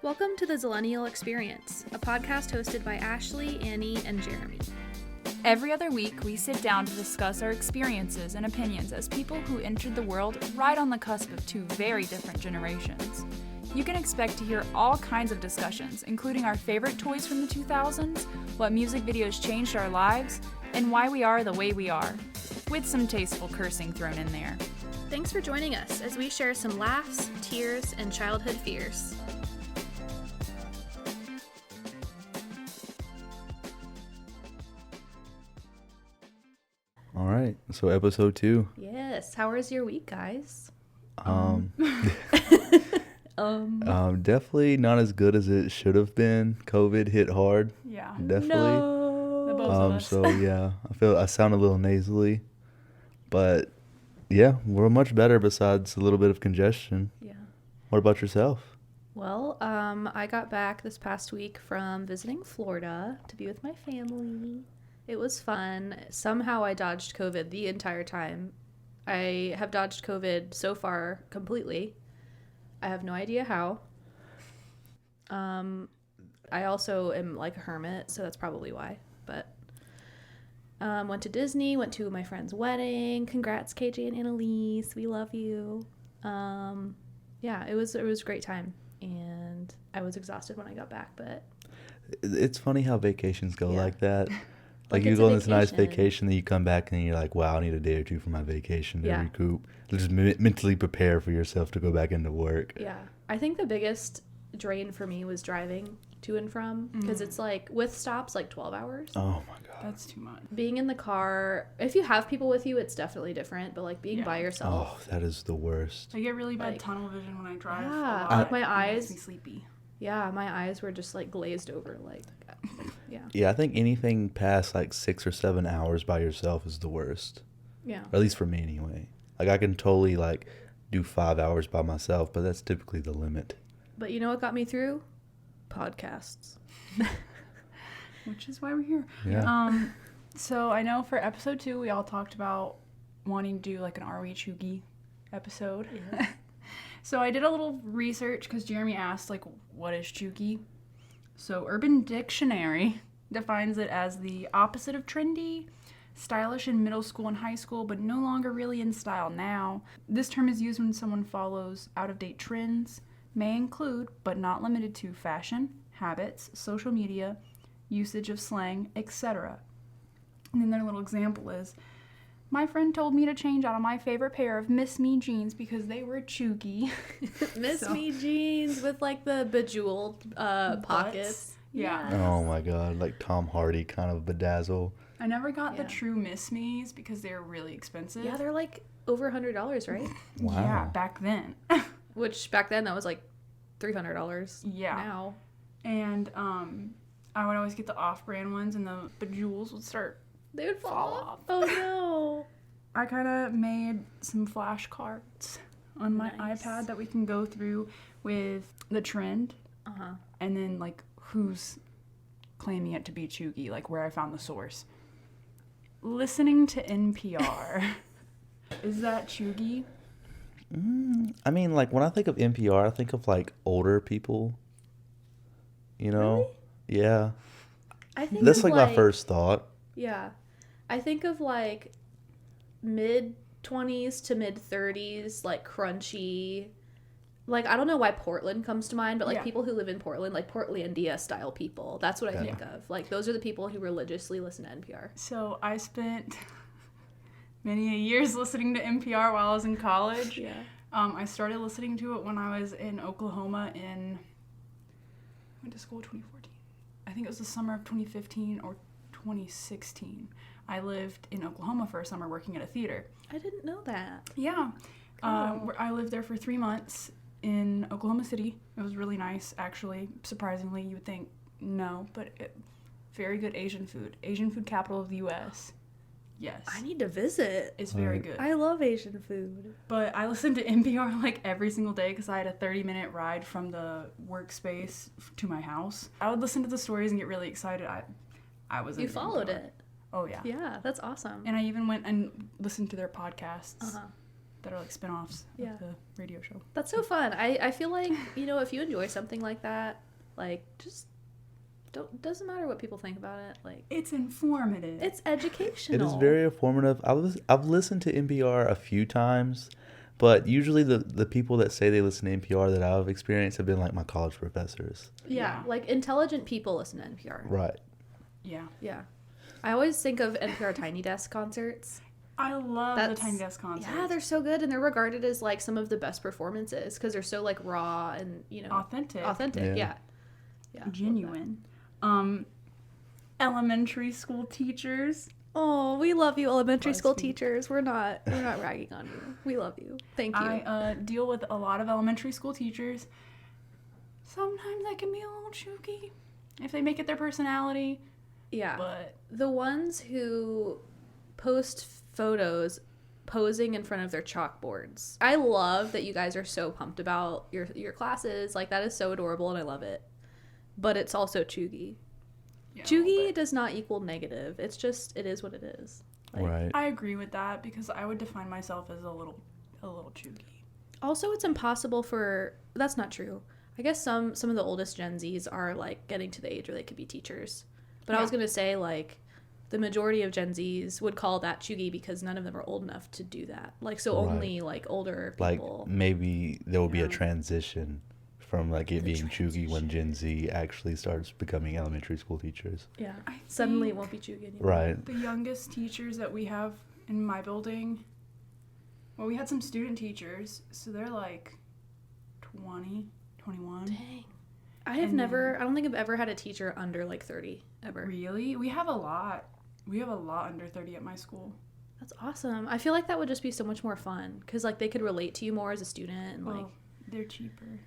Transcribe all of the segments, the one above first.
Welcome to the Zillennial Experience, a podcast hosted by Ashley, Annie, and Jeremy. Every other week, we sit down to discuss our experiences and opinions as people who entered the world right on the cusp of two very different generations. You can expect to hear all kinds of discussions, including our favorite toys from the 2000s, what music videos changed our lives, and why we are the way we are, with some tasteful cursing thrown in there. Thanks for joining us as we share some laughs, tears, and childhood fears. All right, so episode 2. Yes, how was your week, guys? Definitely not as good as it should have been. COVID hit hard. Yeah. Definitely. The both of us. So yeah, I sound a little nasally, but yeah, we're much better besides a little bit of congestion. Yeah. What about yourself? Well, I got back this past week from visiting Florida to be with my family. It was fun. Somehow I dodged COVID the entire time. I have dodged COVID so far completely. I have no idea how. I also am like a hermit, so that's probably why. But went to Disney, went to my friend's wedding. Congrats, KJ and Annalise. We love you. Yeah, it was a great time, and I was exhausted when I got back. But It's funny how vacations go like that. Like you it's go a on this nice vacation. vacation, then you come back and you're like, wow, I need a day or two for my vacation to Yeah. recoup. Just mentally prepare for yourself to go back into work. yeah, I think the biggest drain for me was driving to and from, because it's like with stops like 12 hours. Oh my God. That's too much. Being in the car, if you have people with you, it's definitely different, but like being by yourself. Oh, that is the worst. I get really bad Like- tunnel vision when I drive. Yeah, a lot. like my It eyes- makes me sleepy. Yeah, my eyes were just like glazed over, like, yeah. Yeah, I think anything past like 6 or 7 hours by yourself is the worst. Yeah. Or at least for me anyway. Like I can totally like do 5 hours by myself, but that's typically the limit. But you know what got me through? Podcasts. Which is why we're here. Yeah. So I know for episode 2, we all talked about wanting to do like an Are We Cheugy episode. Yeah. So I did a little research because Jeremy asked, like, what is cheugy? So Urban Dictionary defines it as the opposite of trendy, stylish in middle school and high school, but no longer really in style now. This term is used when someone follows out-of-date trends, may include, but not limited to, fashion, habits, social media, usage of slang, etc. And then their little example is, my friend told me to change out of my favorite pair of Miss Me jeans because they were cheugy. Miss Me jeans with like the bejeweled pockets. Yeah. Oh my God, like Tom Hardy kind of bedazzle. I never got Yeah. the true Miss Me's because they were really expensive. Yeah, they're like over $100, right? Wow. Yeah, back then. Which back then that was like $300. Yeah. Now. And I would always get the off-brand ones, and the bejewels would start. They would fall off. Oh no. I kind of made some flashcards on my Nice. iPad that we can go through with the trend, Uh-huh. and then like who's claiming it to be cheugy, like where I found the source. Listening to NPR. Is that cheugy? I mean, like when I think of NPR, I think of like older people. You know? Yeah. I think That's of, like my first thought. Yeah. I think of like mid-20s to mid-30s, like crunchy. Like, I don't know why Portland comes to mind, but like Yeah. people who live in Portland, like Portlandia style people. That's what I Yeah. think of. Like, those are the people who religiously listen to NPR. So I spent many years listening to NPR while I was in college. Yeah. I started listening to it when I was in Oklahoma I went to school in 2014. I think it was the summer of 2015 or 2016. I lived in Oklahoma for a summer working at a theater. I didn't know that. Yeah. Cool. I lived there for 3 months in Oklahoma City. It was really nice, actually. Surprisingly, you would think no, but very good Asian food. Asian food capital of the U.S. Yes. I need to visit. It's very good. I love Asian food. But I listened to NPR like every single day because I had a 30-minute ride from the workspace to my house. I would listen to the stories and get really excited. I was You into followed NPR. it. Oh, yeah. Yeah, that's awesome. And I even went and listened to their podcasts. Uh-huh. that are like spin-offs Yeah. of the radio show. That's so fun. I feel like, you know, if you enjoy something like that, like, just doesn't matter what people think about it. Like, It's informative. it's educational. It is very informative. I've listened to NPR a few times, but usually the people that say they listen to NPR that I've experienced have been like my college professors. Yeah, like intelligent people listen to NPR. Right. Yeah. Yeah. I always think of NPR Tiny Desk concerts. I love the Tiny Desk concerts. Yeah, they're so good, and they're regarded as like some of the best performances because they're so like raw and, you know, authentic. Yeah. Yeah. Genuine. Elementary school teachers. Oh, we love you, elementary school BuzzFeed. teachers. We're not ragging on you. We love you. Thank you. I deal with a lot of elementary school teachers. Sometimes I can be a little chooky if they make it their personality. Yeah. But The ones who post photos posing in front of their chalkboards. I love that you guys are so pumped about your classes. Like, that is so adorable and I love it. But it's also cheugy. yeah, Cheugy does not equal negative. It's just, it is what it is. Like, Right. I agree with that because I would define myself as a little chooky. Also, it's impossible for, that's not true. I guess some of the oldest Gen Zs are like getting to the age where they could be teachers. But I was going to say, like, the majority of Gen Zs would call that cheugy because none of them are old enough to do that. Like, so Right. only like older Like people. maybe there will be a Yeah. transition from like it being cheugy when Gen Z actually starts becoming elementary school teachers. Yeah. I Suddenly it think won't be cheugy anymore. Right. the youngest teachers that we have in my building, well, we had some student teachers, so they're like 20, 21. Dang. I have And never, I don't think I've ever had a teacher under like 30 ever. Really? We have a lot. We have a lot under 30 at my school. That's awesome. I feel like that would just be so much more fun because like they could relate to you more as a student and like Well, they're cheaper.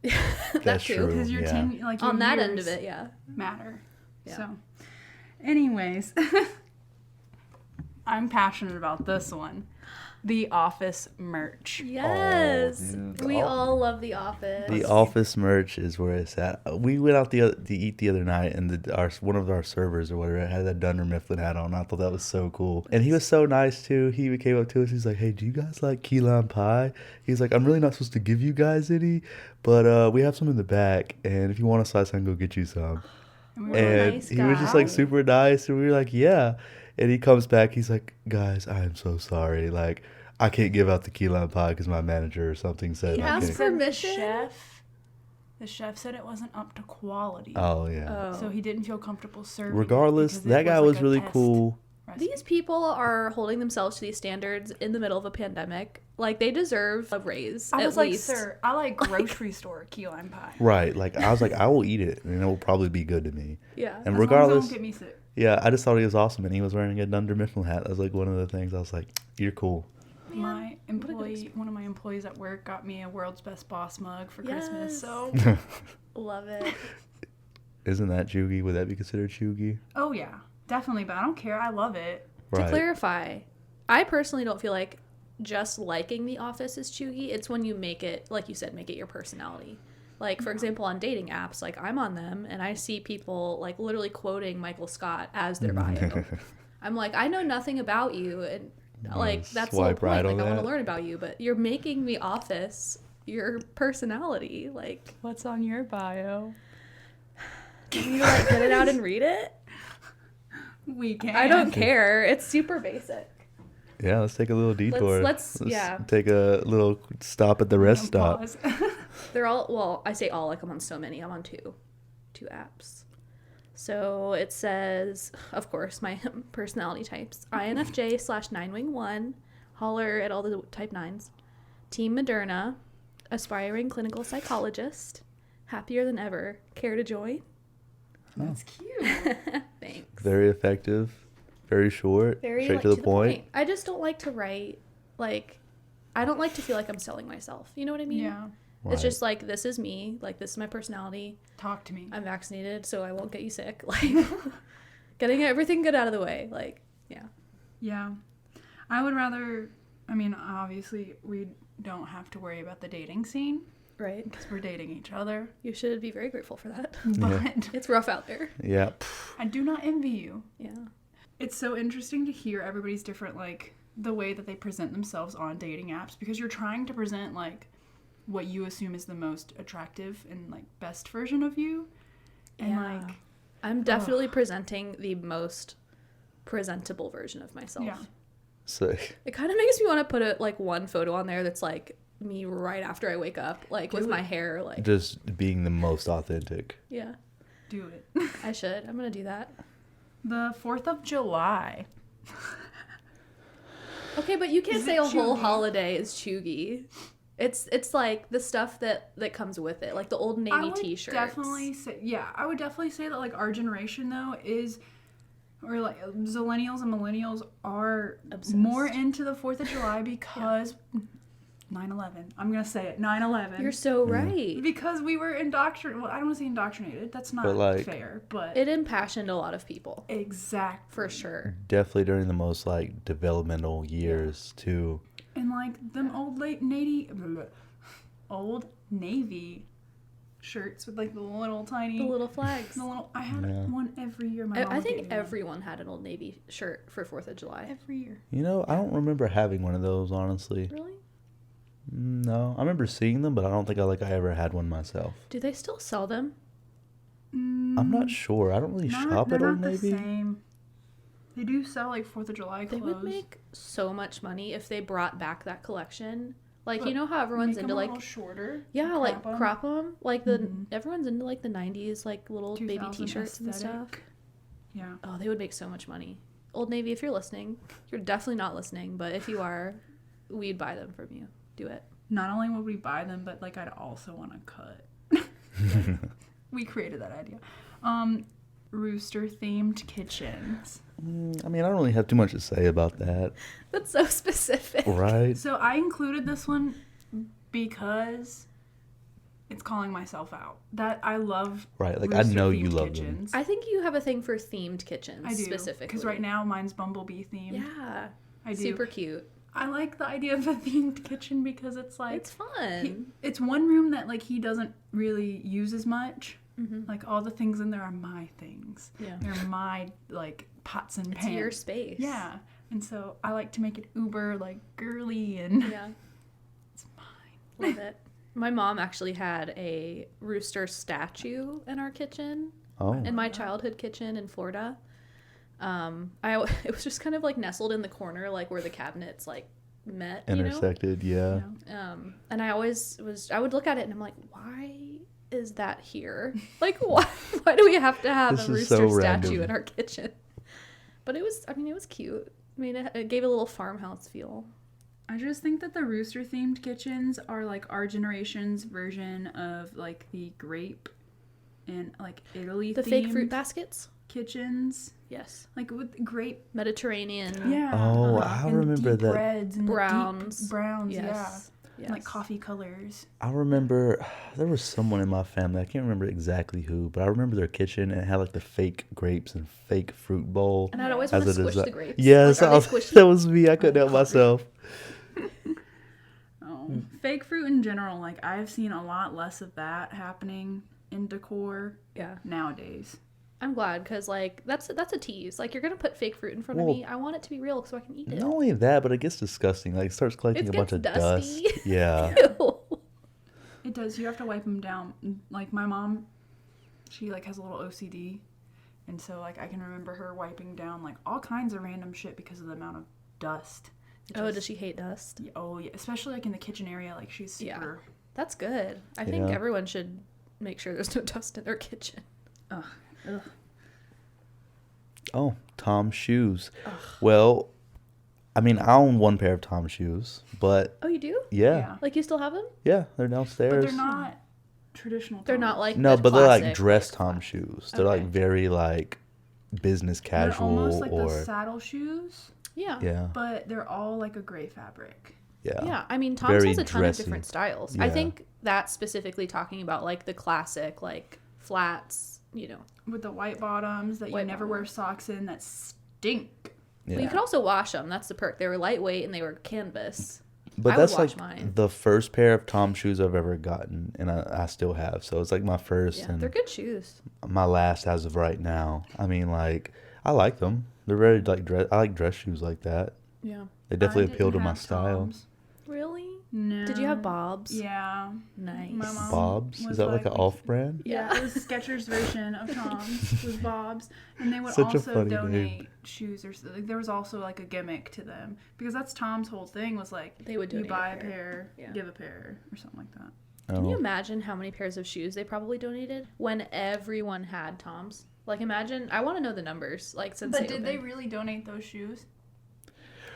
that That's too. true. Because your Yeah. your On that end years of it, yeah. matter. Yeah. So, anyways, I'm passionate about this one. The Office merch. Yes. dude. We all love The Office. The office merch is where it's at. We went out to eat the other night, and one of our servers or whatever had that Dunder Mifflin hat on. I thought that was so cool, and he was so nice too. He came up to us. He's like, "Hey, do you guys like key lime pie?" He's like, "I'm really not supposed to give you guys any, but we have some in the back, and if you want a slice, I can go get you some." And we What a were And nice he was just like guy. super nice, and we were like, "Yeah." And he comes back. He's like, "Guys, I am so sorry. Like, I can't give out the key lime pie because my manager or something said He I asked can't." for- permission? The chef said it wasn't up to quality. Oh yeah. Oh. So he didn't feel comfortable serving. Regardless, because it that guy like was a really test cool. recipe. These people are holding themselves to these standards in the middle of a pandemic. Like, they deserve a raise. I at was like, least. sir, I like grocery store key lime pie. Right. Like I was like, I will eat it, and it will probably be good to me. Yeah. And As regardless, long as it don't get me sick. yeah, I just thought he was awesome, and he was wearing a Dunder Mifflin hat. That was like one of the things I was like, "You're cool." My what a good employee, one of my employees at work, got me a World's Best Boss mug for Christmas. Yes. So, Love it. Isn't that cheugy? Would that be considered cheugy? oh yeah, definitely. But I don't care. I love it. To Right. clarify, I personally don't feel like just liking The Office is cheugy. It's when you make it, like you said, make it your personality. Like, for example, on dating apps, like I'm on them and I see people like literally quoting Michael Scott as their bio. I'm like, I know nothing about you, and like that's the whole swipe point. right Like, on I want that. to learn about you, but you're making The Office your personality. Like, What's on your bio? can you like get it out and read it? We can. I don't care. It's super basic. Yeah, let's take a little detour. let's- yeah. take a little stop at the rest stop. Pause. They're all, well, I say all, like I'm on so many. I'm on two apps. So it says, of course, my personality types. INFJ/9wing1, holler at all the type 9s. Team Moderna, aspiring clinical psychologist, happier than ever. Care to join? That's cute. Thanks. Very effective, very short, Very straight like, to the point. I just don't like to write, like, I don't like to feel like I'm selling myself. You know what I mean? Yeah. Right. It's just like, this is me. Like, this is my personality. Talk to me. I'm vaccinated, so I won't get you sick. Like, getting everything good out of the way. Like, yeah. Yeah. I would rather, I mean, obviously, we don't have to worry about the dating scene Right. because we're dating each other. You should be very grateful for that. But It's rough out there. Yeah. I do not envy you. Yeah. It's so interesting to hear everybody's different, like, the way that they present themselves on dating apps, because you're trying to present like what you assume is the most attractive and like best version of you. And like I'm definitely presenting the most presentable version of myself. Yeah. So It kind of makes me want to put one photo on there that's like me right after I wake up, like with my hair like just being the most authentic. yeah. Do it. I should. I'm gonna do that. The 4th of July. Okay, but you can't Is say it a whole cheugy? holiday is cheugy. It's like the stuff that comes with it, like the Old Navy t-shirts. I would definitely say that like our generation though is, or like zillennials and millennials are Obsessed. more into the 4th of July because 9/11. I'm gonna say it, 9/11. You're so right. Because we were indoctrinated. Well, I don't want to say indoctrinated. That's not But, like, fair. But It impassioned a lot of people, exactly. for sure. Definitely during the most like developmental years too. And like them old navy shirts with like the little tiny The little flags. I had Yeah. one every year. My mom I would get think me one. everyone had an Old Navy shirt for 4th of July. every year. You know, I don't remember having one of those honestly. Really? No, I remember seeing them, but I don't think I ever had one myself. Do they still sell them? I'm not sure. I don't really shop they're at Old not Navy. the same. They do sell like 4th of July They clothes. would make so much money if they brought back that collection. Like, But you know how everyone's Make into them a like little shorter. yeah, like crop 'em. crop them. Like the Mhm. everyone's into like the 90s like little baby 2000 t-shirts and stuff. aesthetic. Yeah. Oh, they would make so much money. Old Navy, if you're listening, you're definitely not listening, but if you are, we'd buy them from you. Do it. Not only would we buy them, but like I'd also want to cut. We created that idea. Rooster themed kitchens. I mean, I don't really have too much to say about that, That's so specific. right? So I included this one because it's calling myself out. That I love. Right, like I rooster know you themed love them. kitchens. I think you have a thing for themed kitchens I do specifically. because right now mine's bumblebee themed. Yeah. I do. Super cute. I like the idea of a themed kitchen because it's like It's fun. it's one room that like he doesn't really use as much. Mhm. Like all the things in there are my things. Yeah. They're my like pots and It's pans. your space. Yeah. And so I like to make it uber like girly and Yeah. it's mine. Love it. My mom actually had a rooster statue in our kitchen, Oh, in my childhood kitchen in Florida. It was just kind of like nestled in the corner, like where the cabinets like met, intersected, yeah. And I would look at it and I'm like, why is that here? Like, why do we have to have This a is so rooster statue random. in our kitchen? But it was cute. I mean, it gave a little farmhouse feel. I just think that the rooster themed kitchens are like our generation's version of like the grape and like Italy The fake fruit baskets? kitchens. Yes. Like with grape. Mediterranean. Yeah. Oh, uh-huh, I and remember deep that. Breads and the deep Browns. browns, Yes. yeah. Yes. And like coffee colors. I remember there was someone in my family, I can't remember exactly who, but I remember their kitchen and it had like the fake grapes and fake fruit bowl. And I'd always as want to a squish desi- the grapes. Yes, Like, are they squishy? that was me. I couldn't help myself. Oh, fake fruit in general, like I've seen a lot less of that happening in decor Yeah. nowadays. I'm glad because like that's a tease. Like you're gonna put fake fruit in front of Well, me. I want it to be real so I can eat it. Not only that, but it gets disgusting. Like it starts collecting It a bunch gets of dusty. dust. Yeah. Ew. It does. You have to wipe them down. Like my mom, she like has a little OCD, and so like I can remember her wiping down like all kinds of random shit because of the amount of dust. It Oh, just- does she hate dust? Oh yeah, especially like in the kitchen area. Like she's Yeah. super. That's good. I think Yeah. everyone should make sure there's no dust in their kitchen. Ugh. Oh, Tom's shoes. Well, I mean, I own one pair of Tom's shoes, but Oh, you do? yeah, Like you still have them? they're downstairs. But they're not traditional. They're not Toms. like No, the but they're like classic, dress like, Tom shoes. They're like Okay. very like business They're casual almost like or the saddle shoes, Yeah. yeah, but they're all like a gray fabric. yeah. Yeah, I mean, Tom's Very has a ton dressy. of different styles. I Yeah. think that's specifically talking about like the classic, like flats, With the white bottoms that you White never wear socks in that stink. Yeah. Well, you could also wash them. That's the perk. They were lightweight and they were canvas. But I would that's wash like mine. the first pair of Tom shoes I've ever gotten, and I still have. So it's like my first Yeah, and they're good shoes. my last as of right now. I mean, like I like them. They're very like dress. I like dress shoes like that. Yeah. They definitely I didn't appeal to my have style. Toms. Really? No. Did you have Bob's? Yeah. Nice. My mom Bob's? was Is that like an we- off-brand? Yeah, it was Skechers' version of Tom's was Bob's, and they would Such a also funny donate name. shoes or like, there was also like a gimmick to them because that's Tom's whole thing was like They would you donate buy a a pair. pair, Yeah. give a pair or something like that. Can you Oh. imagine how many pairs of shoes they probably donated when everyone had Toms? Like, imagine. I want to know the numbers. Like, since But did they opened. really donate those shoes?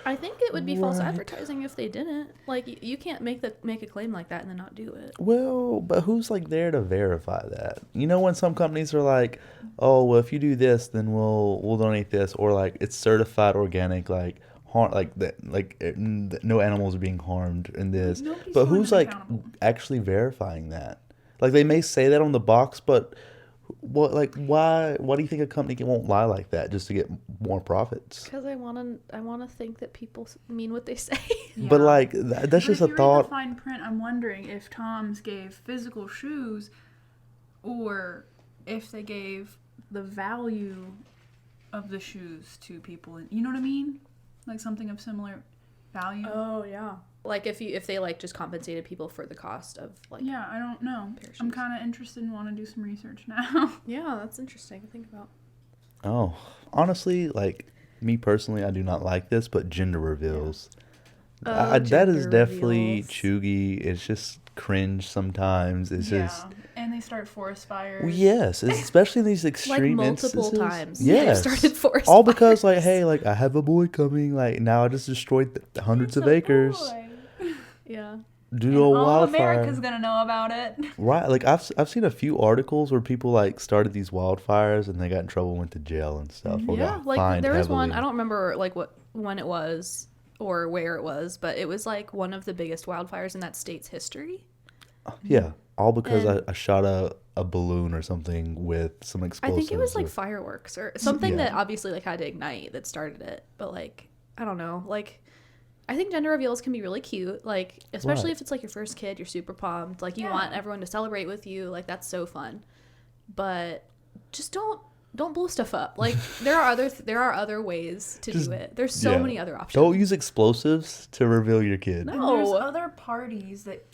I think it would be false Right. advertising if they didn't. Like, you can't make a claim like that and then not do it. Well, but who's like there to verify that? You know, when some companies are like, "Oh, well, if you do this, then we'll donate this," or like it's certified organic, like no animals are being harmed in this. Nobody's But holding who's them like accountable. actually verifying that? Like they may say that on the box, but what like why do you think a company won't lie like that just to get more profits? Because I want to think that people mean what they say. But Yeah. like that's But just if a you read thought. the fine print, I'm wondering if Tom's gave physical shoes or if they gave the value of the shoes to people. You know what I mean? Like something of similar value. Oh yeah. Like if they like just compensated people for the cost of like. Yeah, I don't know. Pair of I'm shoes. kind of interested and want to do some research now. Yeah, that's interesting to think about. Oh, honestly, like me personally, I do not like this, but gender reveals. Oh, That is gender definitely reveals. cheugy. It's just cringe sometimes. It's just and they start forest fires. well, yes, especially in these Like extreme multiple instances. times. Yes, They've started forest all because like, fires. hey, like I have a boy coming. Like now I just destroyed hundreds It's of a acres boy. Yeah. due And to a all wildfire. America's gonna know about it. Right, like I've seen a few articles where people like started these wildfires and they got in trouble, went to jail and stuff. Or Yeah, got like fined there was one. heavily. I don't remember like when it was or where it was, but it was like one of the biggest wildfires in that state's history. Yeah, all because And- I shot a balloon or something with some I explosives. think it was like or- fireworks or something Yeah. that obviously like had to ignite that started it. But like I don't know, like I think gender reveals can be really cute. Like especially Right. if it's like your first kid, you're super pumped. Like you Yeah. want everyone to celebrate with you. Like that's so fun. But just don't blow stuff up. Like there are other ways to Just- do it. There's so yeah. many other options. Don't use explosives to reveal your kid. No. And there's other parties that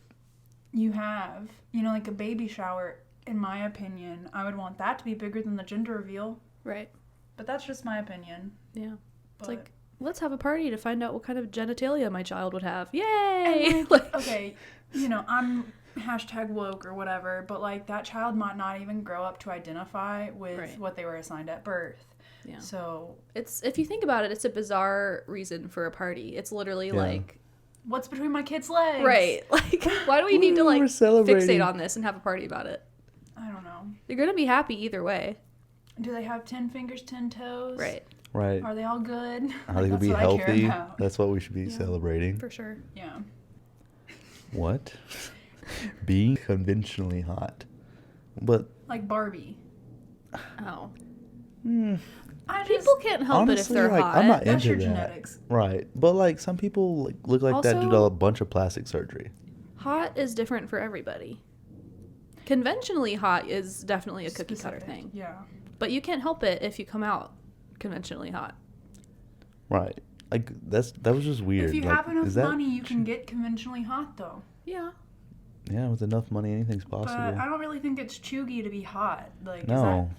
you have, like a baby shower. In my opinion, I would want that to be bigger than the gender reveal. Right. But that's just my opinion. Yeah. It's But- like let's have a party to find out what kind of genitalia my child would have. And, Yay! like, okay, I'm #woke or whatever, but like that child might not even grow up to identify with Right. what they were assigned at birth. Yeah. So It's if you think about it, it's a bizarre reason for a party. It's literally Yeah. like what's between my kid's legs? right. Like why do we need to like We're celebrating. fixate on this and have a party about it? I don't know. You're gonna be happy either way. Do they have 10 fingers, 10 toes? Right. Right. Are they all good? How they could That's be what I care healthy. about. That's what we should be Yeah. celebrating. For sure. Yeah. What? Being conventionally hot. But Like Barbie. Oh. I just, People can't help it if honestly, they're like, hot. I'm not that's into your that. genetics. Right. But like some people like, look like that due to Also- a bunch of plastic surgery. Hot is different for everybody. Conventionally hot is definitely a cookie cutter Specific. thing. Yeah. But you can't help it if you come out conventionally hot. Right. Like that was just weird. If you like, have enough is that, money, you can get conventionally hot though. Yeah. Yeah, with enough money, anything's But possible. I don't really think it's cheugy to be hot. Like, No.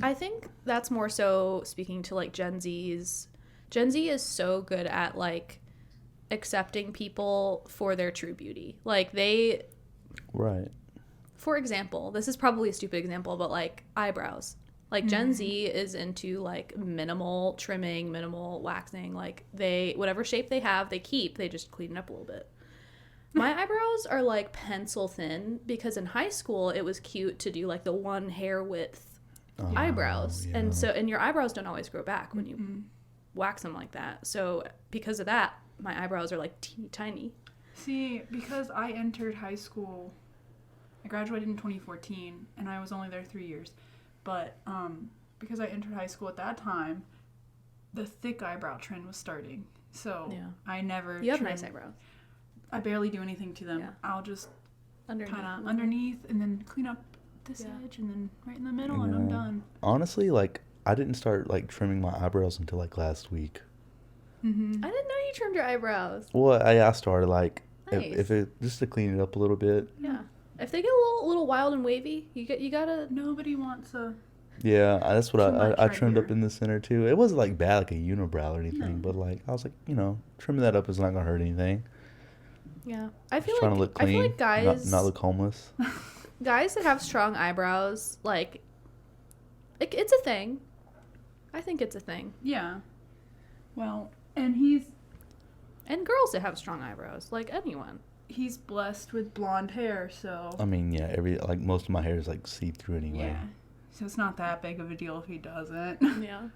I think that's more so speaking to like Gen Z's. Gen Z is so good at like accepting people for their true beauty. Like they, Right. for example, this is probably a stupid example, but like eyebrows. Like Gen Z is into like minimal trimming, minimal waxing. Like they, whatever shape they have, they keep. They just clean it up a little bit. My eyebrows are like pencil thin because in high school it was cute to do like the one hair width eyebrows. yeah. And so, and your eyebrows don't always grow back when you wax them like that. So because of that, my eyebrows are like teeny tiny. See, because I entered high school, I graduated in 2014, and I was only there 3 years. But because I entered high school at that time, the thick eyebrow trend was starting. So Yeah. I never You have trim- nice eyebrows. I barely do anything to them. Yeah. I'll just Underneath. kind of underneath and then clean up this Yeah. edge and then right in the middle, and I'm Yeah. done. Honestly, like I didn't start like trimming my eyebrows until like last week. Mm-hmm. I didn't know you trimmed your eyebrows. Well, I started like Nice. if it just to clean it up a little bit. Yeah. If they get a little wild and wavy, you gotta. Nobody wants a. Yeah, that's what Too much I right trimmed up here. in the center too. It wasn't like bad, like a unibrow or anything, No. but like I was like, trimming that up is not gonna hurt anything. Yeah. I feel Just trying to look I clean, feel like guys not look homeless. guys that have strong eyebrows, like, it's a thing. I think it's a thing. Yeah. Well, and And girls that have strong eyebrows, like anyone. he's blessed with blonde hair, so. I mean, yeah, like most of my hair is like see through anyway. Yeah. So it's not that big of a deal if he doesn't. Yeah.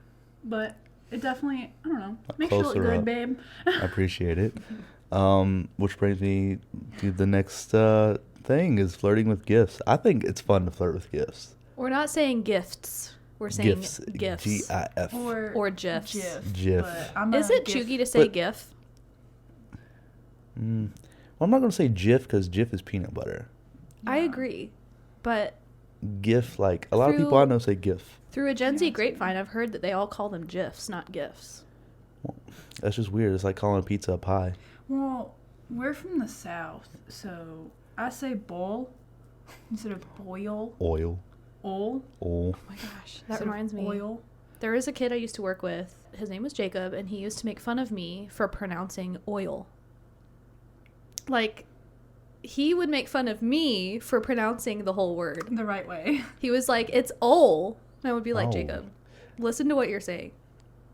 But it definitely, I don't know, makes you look Closer good, up. babe. I appreciate it. Which brings me to the next thing is flirting with gifts. I think it's fun to flirt with gifts. We're not saying gifts. We're saying gifts. GIF. Or GIFs. GIF. But I'm Is a it GIF. chuggy to say But- GIF? Well, I'm not gonna say Jif because Jif is peanut butter. I Yeah. agree. But GIF, like a lot of people I know say GIF. through a Gen Z Yeah, it's grapevine, I've heard that they all call them GIFs, not GIFs. That's just weird. It's like calling a pizza a pie. Well, we're from the South, so I say bowl instead of boil. Oil. Oil. Oh. Oh my gosh, that instead of reminds me. Oil. There is a kid I used to work with. His name was Jacob, and he used to make fun of me for pronouncing oil. Like, he would make fun of me for pronouncing the whole word. The right way. He was like, "It's ol." And I would be like, Oh. "Jacob, listen to what you're saying.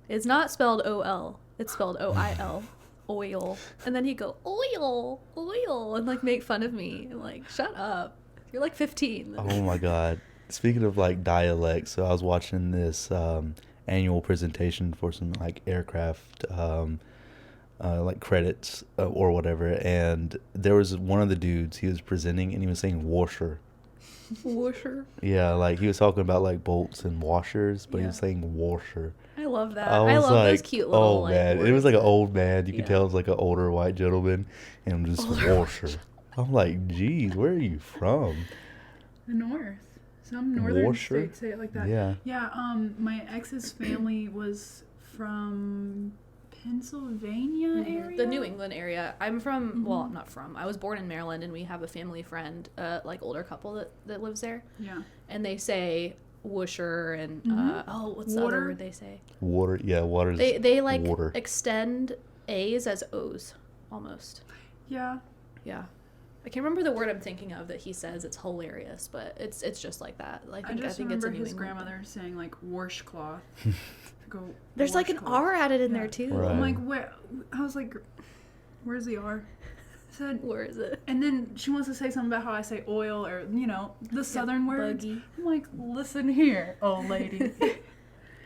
It's not spelled O-L. It's spelled O-I-L. Oil." And then he'd go, "Oil, oil," and like make fun of me. I'm like, shut up. You're like 15. Oh my God. Speaking of like dialects, so I was watching this annual presentation for some like aircraft like credits or whatever, and there was one of the dudes he was presenting and he was saying washer. Washer. Yeah, like he was talking about like bolts and washers, but he was Yeah. saying washer. I love that. I I was love like, those cute little oh like, man, it was like an old man. You Yeah. could tell it was like an older white gentleman, and I'm just Older washer. I'm like, geez, where are you from? The North. Some northern Washer? states say it like that. Yeah. Yeah, my ex's family was from Pennsylvania area. The New England area. I'm from, well, Mhm. I'm not from. I was born in Maryland, and we have a family friend, like older couple that lives there, Yeah. and they say whoosher and Mhm. what's the other Water? word they say? Water, yeah, water's They like water. extend A's as O's almost. Yeah. Yeah. I can't remember the word I'm thinking of that he says. It's hilarious, but it's just like that. Like, I just think it's remember a New his England grandmother saying like washcloth. Go. There's like an washcloth. R added in Yeah. there too. Right. I'm like, where? I was like, where's the R? I said, Where is it? and then she wants to say something about how I say oil or the southern words. Buggy. I'm like, listen here, old lady.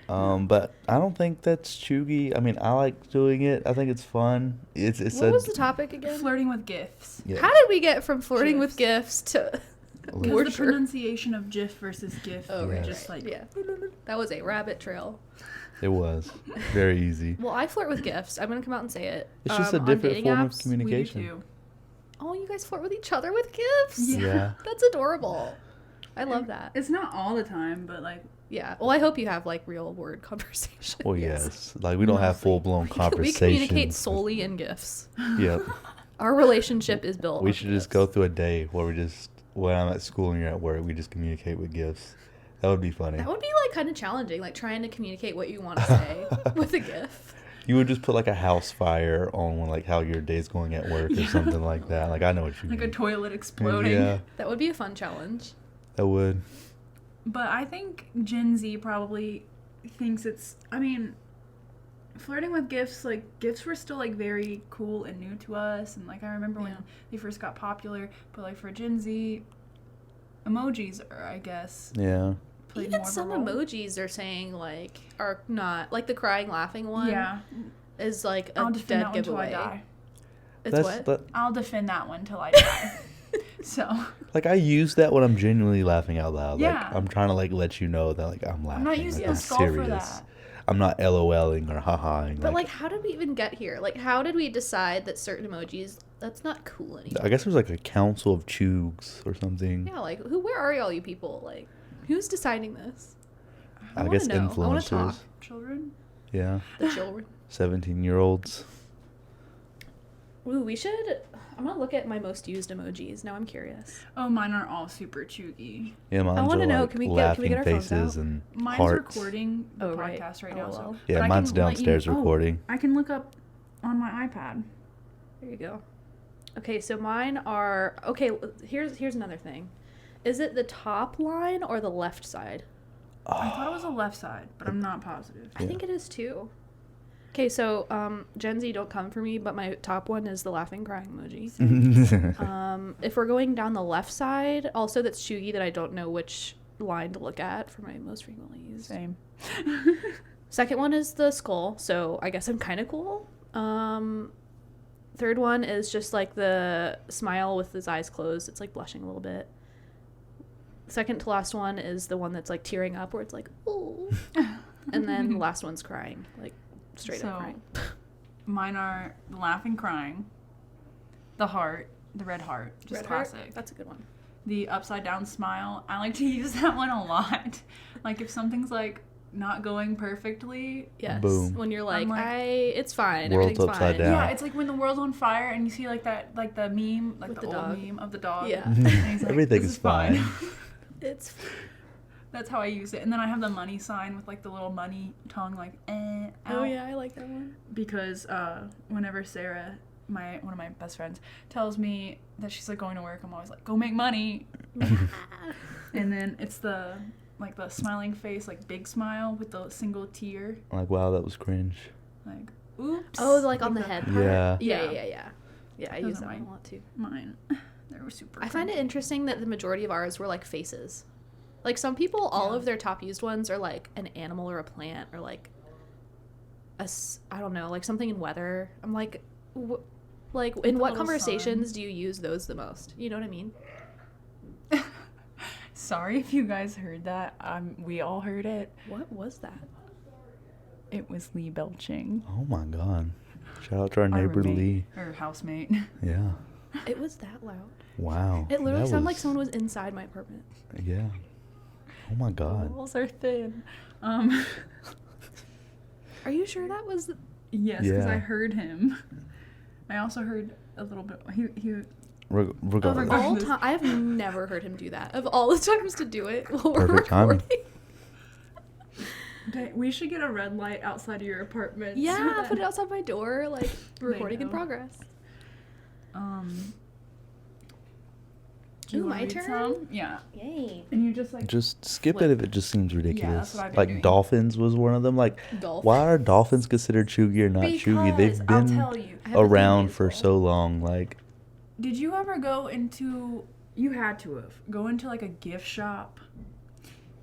But I don't think that's chuggy. I mean, I like doing it. I think it's fun. It's What was the topic again? Flirting with gifts. yeah. How did we get from flirting with Gifs. gifts to Because the Washer? pronunciation of GIF versus GIF Oh, is right, just right. like Yeah. That was a rabbit trail. It was very easy. Well, I flirt with gifts. I'm gonna come out and say it. It's just a On different dating form of apps, communication. we do too. Oh, you guys flirt with each other with gifts? Yeah. Yeah. That's adorable. I love that. It's not all the time, but like Yeah. Well, I hope you have like real word conversations. Well, yes. Like we don't have Mostly. full blown We conversations. communicate solely in gifts. Yep. Our relationship is built. We on should just gifts. go through a day where when I'm at school and you're at work, we just communicate with gifts. That would be funny. That would be like kind of challenging, like trying to communicate what you want to say with a gif. You would just put like a house fire on like how your day's going at work or Yeah. something like that. Like I know what you like a mean. toilet exploding. Yeah, That would be a fun challenge. that would. But I think Gen Z probably thinks it's. I mean, flirting with gifts, like gifts were still like very cool and new to us, and like I remember when Yeah. they first got popular. But like for Gen Z, emojis are, I guess, Yeah. played Even more some of a role. emojis are saying like are not like the crying laughing one. Yeah, Is like a I'll defend dead that one till I giveaway. die. It's what? I'll defend that one till I die. So Like I use that when I'm genuinely laughing out loud. Yeah. Like I'm trying to like let you know that like I'm laughing. I'm not using like, the I'm skull serious. for that. I'm not LOLing or hahaing. But like, how did we even get here? Like, how did we decide that certain emojis that's not cool anymore? I guess there's like a council of chugs or something. Yeah, like where are all you people? Like, who's deciding this? I wanna guess know. I wanna influencers. talk. children. Yeah. The children. 17-year-olds. Ooh, we should. I'm gonna look at my most used emojis. Now I'm curious. Oh, mine are all super chuggy. Yeah, mine's wanna are know, like can we get laughing our phones faces out? and Mine's hearts. recording the Oh, right. podcast right now. So, LOL. Yeah, but I mine's can let you- downstairs recording. I can look up on my iPad. There you go. Okay, so mine are okay. Here's another thing. Is it the top line or the left side? I thought it was the left side, but I'm not positive. I think it is too. Okay, so Gen Z, don't come for me, but my top one is the laughing crying emoji. If we're going down the left side, also that's Cheugy that I don't know which line to look at for my most frequently used. Same. Second one is the skull, so I guess I'm kind of cool. Third one is just like the smile with his eyes closed. It's like blushing a little bit. Second to last one is the one that's like tearing up where it's like, ooh. And then the last one's crying, like straight up crying. Mine are laughing, crying, the heart, the red heart, just Red classic. heart? That's a good one. The upside down smile. I like to use that one a lot. Like if something's like not going perfectly. Yes. Boom. When you're like, I'm like, it's fine. World's Everything's upside fine. down. Yeah, it's like when the world's on fire and you see like that, like the meme, like With the the old dog. meme of the dog. Yeah. And he's like, Everything "This is fine." It's That's how I use it. And then I have the money sign with like the little money tongue, like oh out. yeah, I like that one. Because whenever Sarah, one of my best friends, tells me that she's like going to work, I'm always like, go make money. And then it's the smiling face, like big smile with the single tear, Like, wow, that was cringe. like oops. Oh, like on the that. head part. Yeah. Yeah, I Those use are that mine. one a lot too. Mine. They were super. I find it interesting that the majority of ours were like faces. Like some people, all of their top used ones are like an animal or a plant or like I don't know, like something in weather. I'm like, like in the what little conversations sun. do you use those the most? You know what I mean? Sorry if you guys heard that. We all heard it. What was that? It was Lee belching. Oh my god. Shout out to our neighbor roommate, Lee. or housemate. Yeah. It was that loud. Wow. It literally That sounded like was- someone was inside my apartment. Yeah. Oh my The god. walls are thin. Are you sure that was? Yes, because I Yeah. heard him. I also heard a little bit. He Regardless. Of all time, I have never heard him do that. Of all the times to do it while we're Perfect timing. recording. We should get a red light outside of your apartment. so Yeah, that- put it outside my door, like They recording in know. progress. Do you Ooh, wanna my read turn? some? Yeah. Yay. And you just like Just skip it if it just seems ridiculous. what I've been Like doing. dolphins was one of them. Like, Dolphin. why are dolphins considered cheugy or not cheugy? They've I'll been tell you. I have a around theme for musical. so long. Like, Did you ever go into? You had to have go into like a gift shop.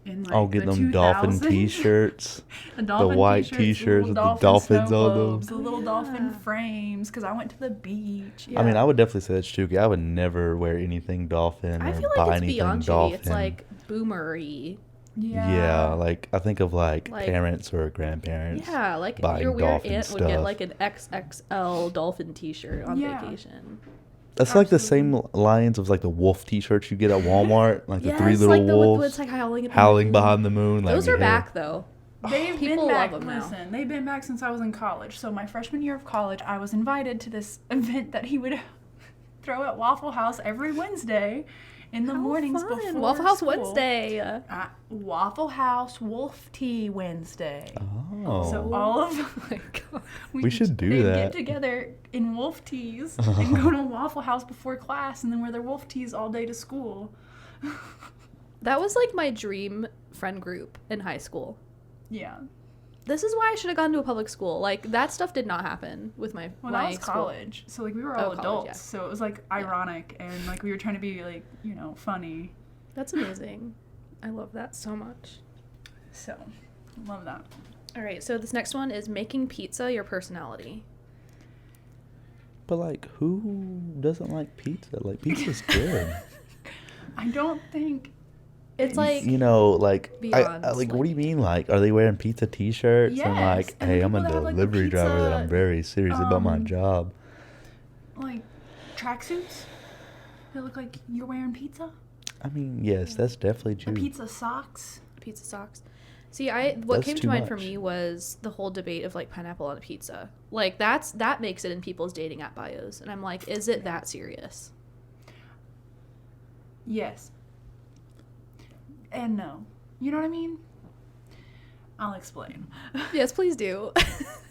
In like I'll get the them dolphin 2000s. T-shirts. The dolphin white t-shirts, t-shirts little with the dolphin dolphins snow on them. globes, the little dolphin Yeah. frames. Because I went to the beach. I mean, I would definitely say that's cheugy. I would never wear anything dolphin I or feel buy like it's anything beyond dolphin. Cheugy. It's like boomery. Yeah, like I think of like Like- parents or grandparents. Yeah, like buying your weird dolphin aunt would get stuff. like an XXL dolphin T-shirt on Yeah. vacation. That's like the same lines of like the wolf T-shirts you get at Walmart, like the three Yes, little like the wolves it's like howling at the howling moon. behind the moon. Like, Those are yeah. back though. They've People been back. love 'em now. Listen, they've been back since I was in college. So my freshman year of college, I was invited to this event that he would throw at Waffle House every Wednesday in the How mornings fun. before Waffle House school. Wednesday. Waffle House Wolf Tea Wednesday. Oh, So all of Oh my god. We should do they'd that. get together in wolf teas and go to Waffle House before class and then wear their wolf teas all day to school. That was like my dream friend group in high school. Yeah. This is why I should have gone to a public school. Like that stuff did not happen with my Well, my that was school. college. So like we were all college, adults. yeah. So it was like ironic and like we were trying to be like, funny. That's amazing. I love that so much. So love that. All right, so this next one is making pizza your personality. but like, who doesn't like pizza? Like, pizza's good. I don't think It's like You know, like, Beyond like, what do you mean? Like, are they wearing pizza T-shirts and Yes, like, and the hey, I'm a people that have, like, the delivery driver that I'm pizza, very serious about my um, job. like tracksuits that look like you're wearing pizza. I mean, yes, that's definitely The true. pizza socks. pizza socks. See, what That's came too to mind for much. me was the whole debate of like pineapple on a pizza. Like that makes it in people's dating app bios, and I'm like, is it that serious? Yes. And no. You know what I mean? I'll explain. Yes, please do.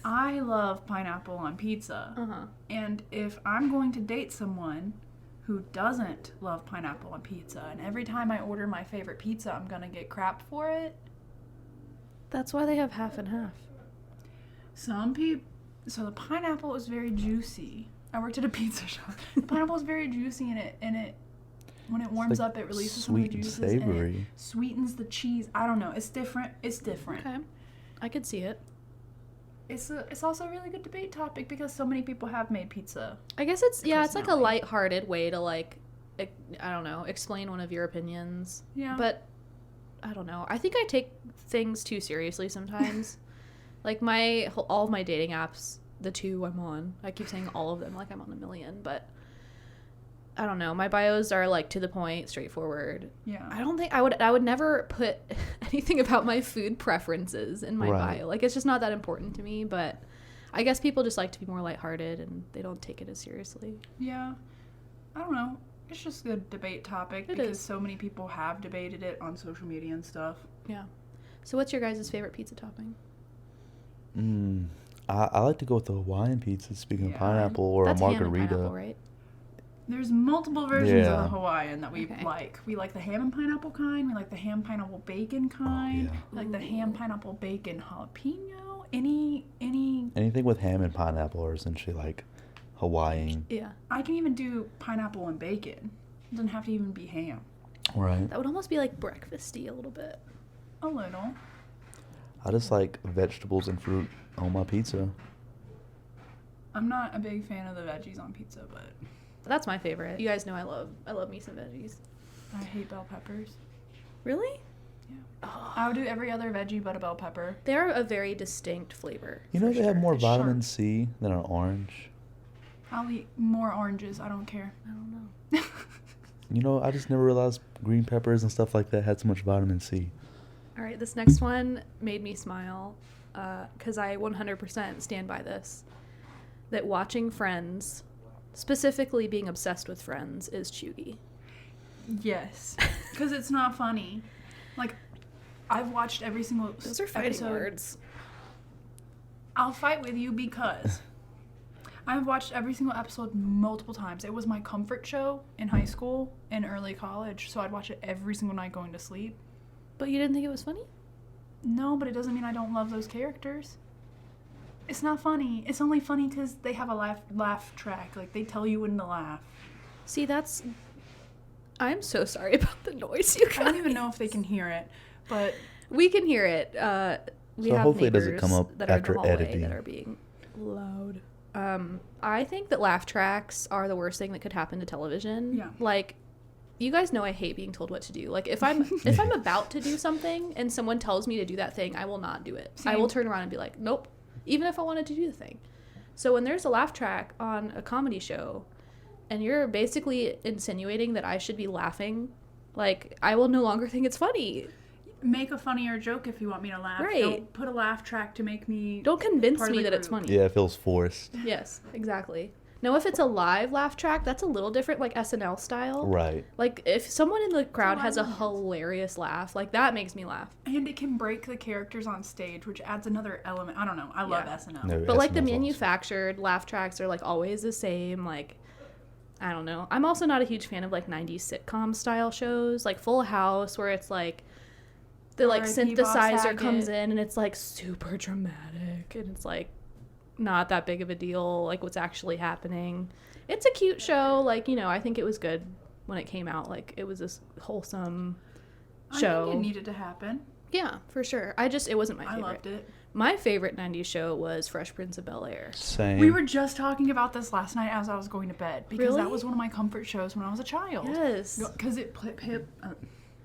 I love pineapple on pizza. Uh-huh. And if I'm going to date someone who doesn't love pineapple on pizza, and every time I order my favorite pizza, I'm going to get crap for it. That's why they have half and half. Some people... So the pineapple is very juicy. I worked at a pizza shop. The pineapple is very juicy, and it when it warms like up, it releases some of the sweet and juices, and it savory. sweetens the cheese. I don't know. It's different. It's different. Okay. I could see it. It's also a really good debate topic because so many people have made pizza. I guess it's like a Personality. lighthearted way to like, I don't know, explain one of your opinions. Yeah. But I don't know. I think I take things too seriously sometimes. Like all of my dating apps, the 2 I'm on, I keep saying all of them like I'm on a million, but I don't know. My bios are like to the point, straightforward. Yeah. I don't think I would never put anything about my food preferences in my Right. bio. Like it's just not that important to me, but I guess people just like to be more lighthearted and they don't take it as seriously. Yeah. I don't know. It's just a debate topic It because is. so many people have debated it on social media and stuff. Yeah. So what's your guys' favorite pizza topping? I like to go with the Hawaiian pizza, speaking of Yeah. pineapple, or That's a ham and margarita. pineapple, right? There's multiple versions Yeah. of the Hawaiian that we Okay. like. We like the ham and pineapple kind. We like the ham pineapple bacon kind. yeah. We like the ham pineapple bacon jalapeno. Any Anything with ham and pineapple are essentially like Hawaiian. Yeah. I can even do pineapple and bacon. It doesn't have to even be ham. Right. That would almost be like breakfasty a little bit. A little. I just like vegetables and fruit on my pizza. I'm not a big fan of the veggies on pizza, but That's my favorite. You guys know I love me some veggies. I hate bell peppers. Really? Yeah. Oh, I would do every other veggie but a bell pepper. they're a very distinct flavor. You know for they have sure. more It's vitamin sharp. C than an orange. I'll eat more oranges. I don't care. I don't know. You know, I just never realized green peppers and stuff like that had so much vitamin C. All right, this next one made me smile because I 100% stand by this. That watching Friends, specifically being obsessed with Friends, is cheugy. Yes. Because it's not funny. Like, I've watched every single Those are fighting episode. words. I'll fight with you because I've watched every single episode multiple times. It was my comfort show in high school and early college, so I'd watch it every single night going to sleep. But you didn't think it was funny? No, but it doesn't mean I don't love those characters. It's not funny. It's only funny because they have a laugh track. Like, they tell you when to laugh. See, I'm so sorry about the noise, you guys. I don't even know if they can hear it, but We can hear it. We So have hopefully it neighbors doesn't come up that are in after the hallway editing. that are being loud. I think that laugh tracks are the worst thing that could happen to television. Yeah. Like, you guys know I hate being told what to do. Like, if I'm about to do something and someone tells me to do that thing, I will not do it. I Same. will turn around and be like, nope. Even if I wanted to do the thing. So when there's a laugh track on a comedy show, and you're basically insinuating that I should be laughing, like, I will no longer think it's funny. make a funnier joke if you want me to laugh. Right. Don't put a laugh track to make me... Don't convince part of me the that it's group. funny. Yeah, it feels forced. Yes, exactly. Now, if it's a live laugh track, that's a little different, like SNL style. Right. Like, if someone in the crowd live has a audience. hilarious laugh, like, that makes me laugh. And it can break the characters on stage, which adds another element. I don't know. I love Yeah. SNL. No, But, like, the SNL's awesome. manufactured laugh tracks are, like, always the same. Like, I don't know. I'm also not a huge fan of, like, 90s sitcom style shows, like Full House, where it's, like, the, like, R.I.P. Bob synthesizer Saget. comes in and it's, like, super dramatic. And it's, like, not that big of a deal, like, what's actually happening. It's a cute show. Like, you know, I think it was good when it came out. Like, it was this wholesome show. I think it needed to happen. Yeah, for sure. It wasn't my I favorite. loved it. My favorite 90s show was Fresh Prince of Bel-Air. Same. We were just talking about this last night as I was going to bed because Really? that was one of my comfort shows when I was a child. Yes. Because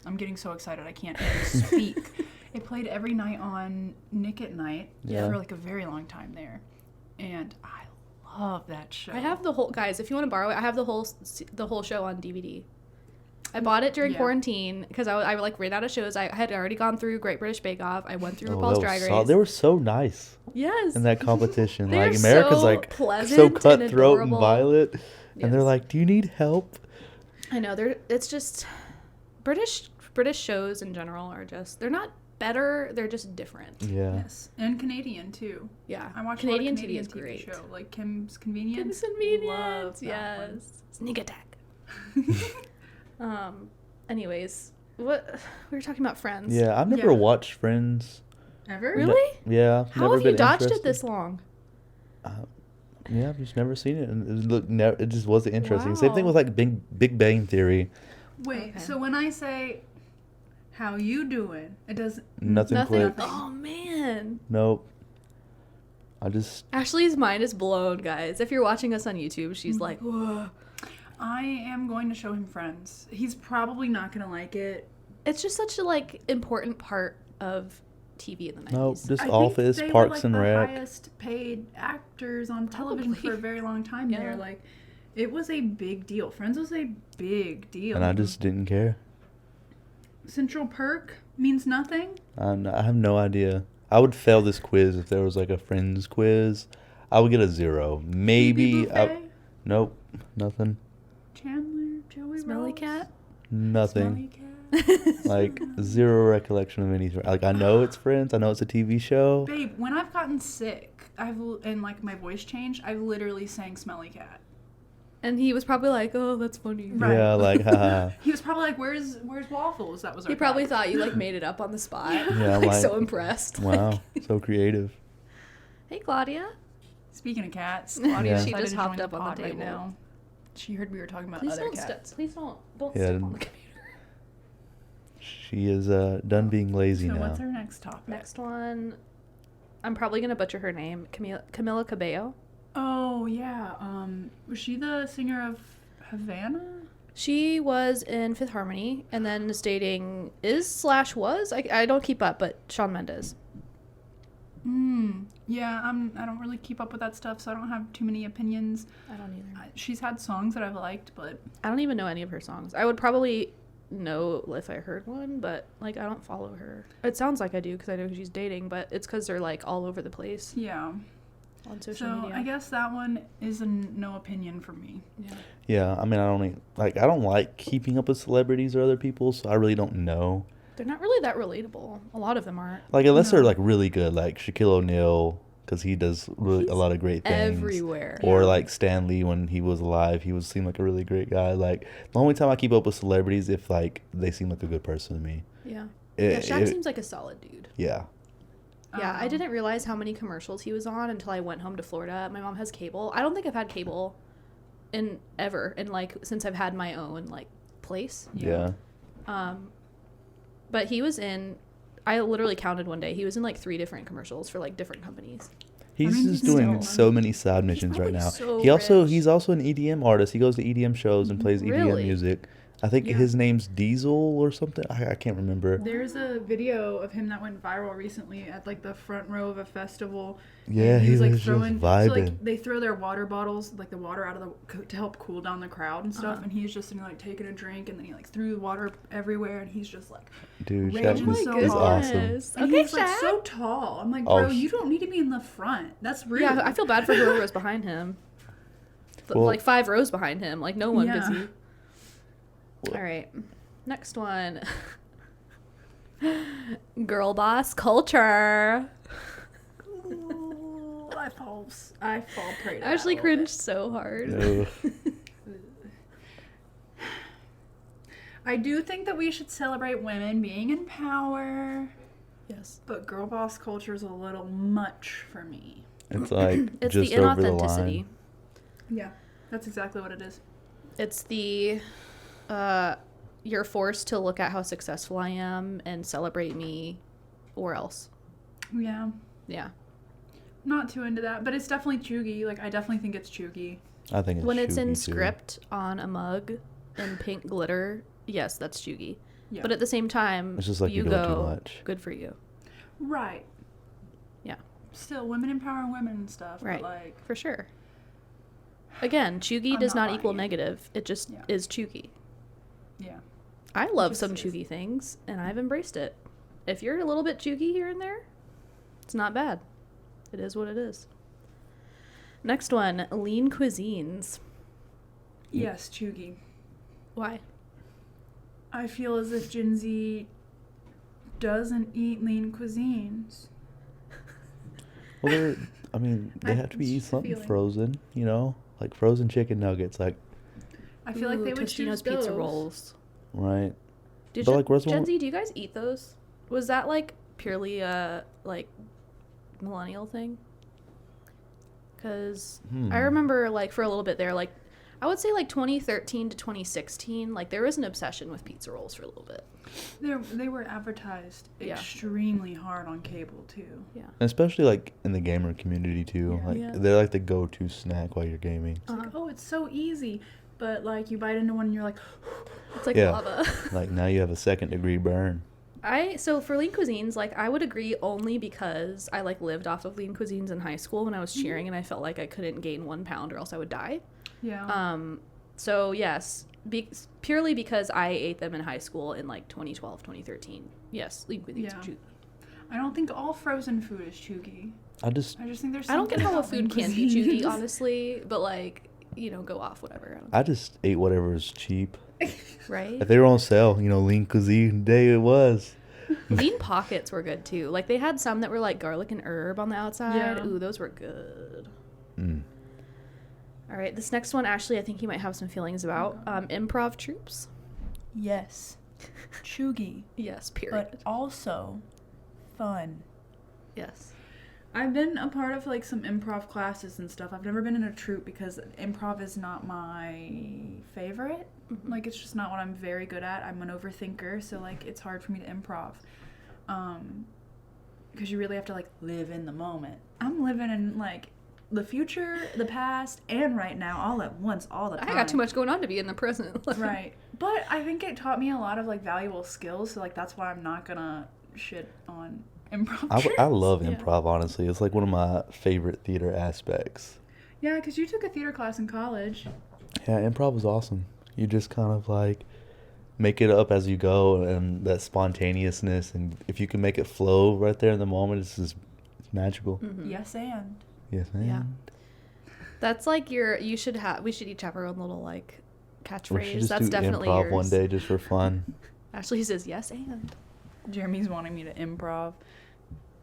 I'm getting so excited I can't even speak. It played every night on Nick at Night Yeah. for like a very long time there, and I love that show. I have the whole, guys, if you want to borrow it, I have the whole show on DVD. I bought it during Yeah. quarantine because I like ran out of shows. I had already gone through Great British Bake Off. I went through Oh, RuPaul's that Drag was Race. they were so nice Yes. in that competition. They're Like America's so like pleasant so and cutthroat and adorable. violent, Yes. and they're like, "Do you need help?" I know it's just British shows in general are just they're not better, they're just different. Yeah. Yes, and Canadian too. Yeah. I watch Canadian a lot of TV is Canadian great. show, like Kim's Convenience. Kim's Convenience. Love that Yes. Sneak attack. Anyways, what we were talking about Friends. Yeah, I've never Yeah. watched Friends. Ever? Really? Yeah. I've How never have you been dodged it interested. this long? Yeah, I've just never seen it, and it just wasn't interesting. Same thing Wow. with like Big Bang Theory. Wait, Okay. so when I say, how you doing? It does Nothing clicked. Oh man. Nope. I just Ashley's mind is blown, guys. If you're watching us on YouTube, she's like, whoa. I am going to show him Friends. He's probably not going to like it. It's just such a like important part of TV in the 90s. nope. Just I Office, think they Parks were, like, and the Rec. highest paid actors on television Probably. for a very long time Yeah. there. Like, it was a big deal. Friends was a big deal. And I just didn't care. Central Perk means nothing. I have no idea. I would fail this quiz if there was like a Friends quiz. I would get a 0. Maybe. Phoebe Buffay, Nope. Nothing. Chandler, Joey Smelly Rose, cat? Nothing. Smelly Cat. Like zero recollection of anything. Like I know it's Friends. I know it's a TV show. Babe, when I've gotten sick, and like my voice changed, I've literally sang Smelly Cat. And he was probably like, oh, that's funny. Right. Yeah, like haha. He was probably like, "Where's Waffles?" That was our He probably cat. thought you like made it up on the spot. Yeah, like like- so impressed. Wow, so creative. Hey, Claudia. Speaking of cats, Yeah. Claudia She decided just to hopped join up on the pod right table. now. She heard we were talking about Please other don't cats. Please don't Yeah, step on the computer. She is done being lazy So now. what's our next topic? Next one. I'm probably gonna butcher her name. Camila Cabello. Oh yeah. Was she the singer of Havana? She was in Fifth Harmony and then is dating was I don't keep up, but Shawn Mendes. Yeah. I don't really keep up with that stuff, so I don't have too many opinions. I don't either. She's had songs that I've liked, but I don't even know any of her songs. I would probably know if I heard one, but like I don't follow her. It sounds like I do because I know who she's dating, but it's because they're like all over the place yeah. on social So media. I guess that one is a no opinion for me. Yeah. Yeah, I mean, I don't like keeping up with celebrities or other people, so I really don't know. They're not really that relatable. A lot of them aren't. Like unless No. they're like really good, like Shaquille O'Neal, because he does really a lot of great things. Everywhere. Or Yeah. like Stan Lee when he was alive, seemed like a really great guy. Like the only time I keep up with celebrities if like they seem like a good person to me. Yeah. It- Yeah, Shaq it- seems like a solid dude. Yeah. Yeah, I didn't realize how many commercials he was on until I went home to Florida. My mom has cable. I don't think I've had cable in like since I've had my own like place. Yeah. But he was in I literally counted one day. He was in like 3 different commercials for like different companies. He's mean, just he's doing still- so many side missions right probably now. so He's rich. also an EDM artist. He goes to EDM shows and plays EDM Really? music. I think Yeah. his name's Diesel or something. I can't remember. There's a video of him that went viral recently at like the front row of a festival. Yeah, and he was like just throwing. So vibing. like they throw their water bottles, like the water out of to help cool down the crowd and stuff. And he's just like taking a drink, and then he like threw the water everywhere, and he's just like Dude, raging Shaq so is hard. awesome. And Okay, he's like Shaq. so tall. I'm like, Oh, bro, you don't need to be in the front. That's rude. Yeah, I feel bad for whoever was behind him. Well- Like 5 rows behind him. Like no one Yeah. busy. Well- All right. Next one. Girl boss culture. Ooh, I fall prey to that I actually a little cringed bit. so hard. Ugh. I do think that we should celebrate women being in power, Yes. but girl boss culture is a little much for me. It's like It's just the over the inauthenticity. line. Yeah, that's exactly what it is. It's the you're forced to look at how successful I am and celebrate me or else. Yeah, Yeah. not too into that, but it's definitely cheugy. Like, I definitely think it's cheugy. I think it's When it's in cheugy, too. script on a mug in pink glitter, yes, that's cheugy. Yeah. But at the same time, It's just like you you're doing too go, much. good for you. Right. Yeah. Still, women empowering women and stuff. Right. But like, For sure. Again, cheugy I'm does not not equal buying it. negative. It just Yeah. is cheugy. yeah. I love Just some is. cheugy things, and I've embraced it. If you're a little bit cheugy here and there, it's not bad. It is what it is. Next one, lean cuisines. Yes, cheugy. Why? I feel as if Gen Z doesn't eat lean cuisines. Well, they have to be eat something frozen, you know, like frozen chicken nuggets, like, I feel like they would Tostino's choose those. pizza rolls. right? Did But, you, like, where's Gen one- Z, do you guys eat those? Was that like purely a like millennial thing? Because I remember like for a little bit there, like I would say like 2013 to 2016, like there was an obsession with pizza rolls for a little bit. They were advertised Yeah. extremely hard on cable too. Yeah. Especially like in the gamer community too. Yeah. Like Yeah. they're like the go-to snack while you're gaming. It's like, oh, it's so easy, but like you bite into one and you're like, It's like Yeah. lava. Like now you have a 2nd-degree burn. So for lean cuisines, like I would agree only because I like lived off of lean cuisines in high school when I was cheering and I felt like I couldn't gain 1 pound or else I would die. yeah. So yes, purely because I ate them in high school in like 2012, 2013. Yes, lean cuisines Yeah. are cheugy. I don't think all frozen food is cheugy. I just I just think there's. I don't get something how a about lean food can be cuisines. cheugy, honestly, but like, you know, go off, whatever. I just ate whatever was cheap. Right? If they were on sale, you know, lean cuisine day it was. Lean pockets were good too. Like they had some that were like garlic and herb on the outside. Yeah. Ooh, those were good. Mm. All right, this next one, Ashley, I think you might have some feelings about. Improv troops. Yes, cheugy, Yes, period. but also fun. Yes. I've been a part of like some improv classes and stuff. I've never been in a troupe because improv is not my favorite. Like it's just not what I'm very good at. I'm an overthinker, so like it's hard for me to improv. Because you really have to like live in the moment. I'm living in like the future, the past, and right now all at once, all the time. I got too much going on to be in the present. Right. But I think it taught me a lot of like valuable skills, so like that's why I'm not gonna shit on improv. I love Yeah. improv, honestly. It's like one of my favorite theater aspects. Yeah, because you took a theater class in college. Yeah, improv is awesome. You just kind of like make it up as you go, and that spontaneousness, and if you can make it flow right there in the moment, it's magical. Mhm. Yes, and. Yes, man. Yeah. That's like we should each have our own little like We should catchphrase. just That's do definitely improv yours. one day just for fun. Ashley says yes and. Jeremy's wanting me to improv.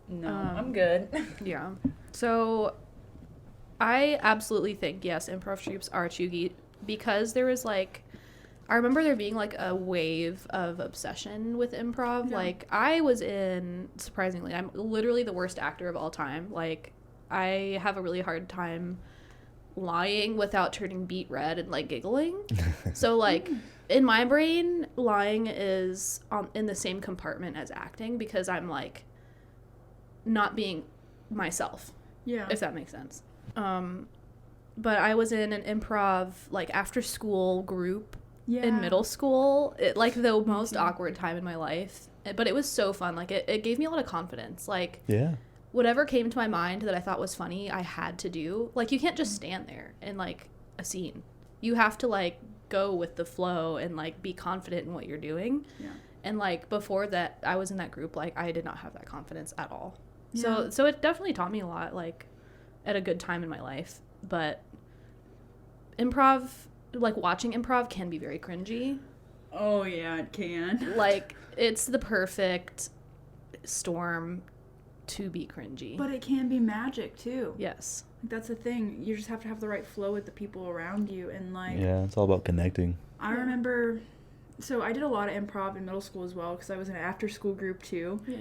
No, Um, I'm good. Yeah. So I absolutely think, yes, improv troops are cheugy because there was like, I remember there being like a wave of obsession with improv. Yeah. Like I was surprisingly, I'm literally the worst actor of all time. Like I have a really hard time lying without turning beet red and like giggling. So like in my brain, lying is in the same compartment as acting because I'm like not being myself, Yeah. if that makes sense. But I was in an improv like after school group Yeah. in middle school. Like the most awkward time in my life, but it was so fun. Like it gave me a lot of confidence. Like Yeah. whatever came to my mind that I thought was funny, I had to do. Like you can't just stand there in like a scene. You have to like go with the flow and like be confident in what you're doing. Yeah. And like before that, I was in that group, like I did not have that confidence at all. Yeah. So it definitely taught me a lot, like at a good time in my life. But improv, like watching improv can be very cringy. Oh yeah, it can. Like it's the perfect storm to be cringy. But it can be magic too. Yes. Like, that's the thing. You just have to have the right flow with the people around you, and like Yeah, it's all about connecting. I remember. So I did a lot of improv in middle school as well because I was in an after-school group too. Yeah.